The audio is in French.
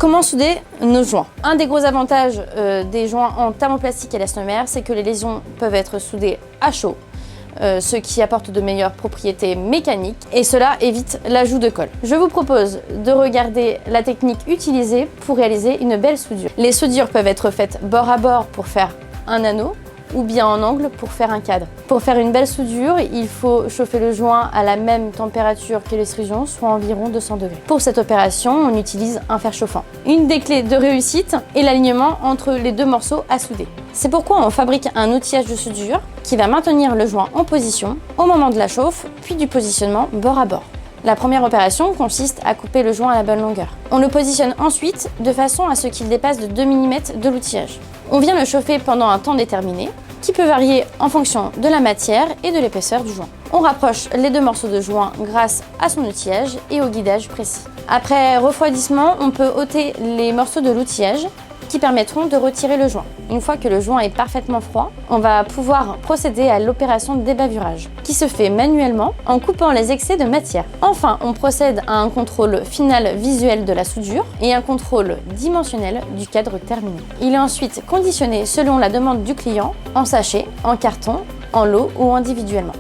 Comment souder nos joints? Un des gros avantages des joints en thermoplastique élastomère, c'est que les liaisons peuvent être soudées à chaud, ce qui apporte de meilleures propriétés mécaniques et cela évite l'ajout de colle. Je vous propose de regarder la technique utilisée pour réaliser une belle soudure. Les soudures peuvent être faites bord à bord pour faire un anneau ou bien en angle pour faire un cadre. Pour faire une belle soudure, il faut chauffer le joint à la même température que l'extrusion, soit environ 200 degrés. Pour cette opération, on utilise un fer chauffant. Une des clés de réussite est l'alignement entre les deux morceaux à souder. C'est pourquoi on fabrique un outillage de soudure qui va maintenir le joint en position au moment de la chauffe, puis du positionnement bord à bord. La première opération consiste à couper le joint à la bonne longueur. On le positionne ensuite de façon à ce qu'il dépasse de 2 mm de l'outillage. On vient le chauffer pendant un temps déterminé, qui peut varier en fonction de la matière et de l'épaisseur du joint. On rapproche les deux morceaux de joint grâce à son outillage et au guidage précis. Après refroidissement, on peut ôter les morceaux de l'outillage qui permettront de retirer le joint. Une fois que le joint est parfaitement froid, on va pouvoir procéder à l'opération de débavurage, qui se fait manuellement en coupant les excès de matière. Enfin, on procède à un contrôle final visuel de la soudure et un contrôle dimensionnel du cadre terminé. Il est ensuite conditionné selon la demande du client, en sachet, en carton, en lot ou individuellement.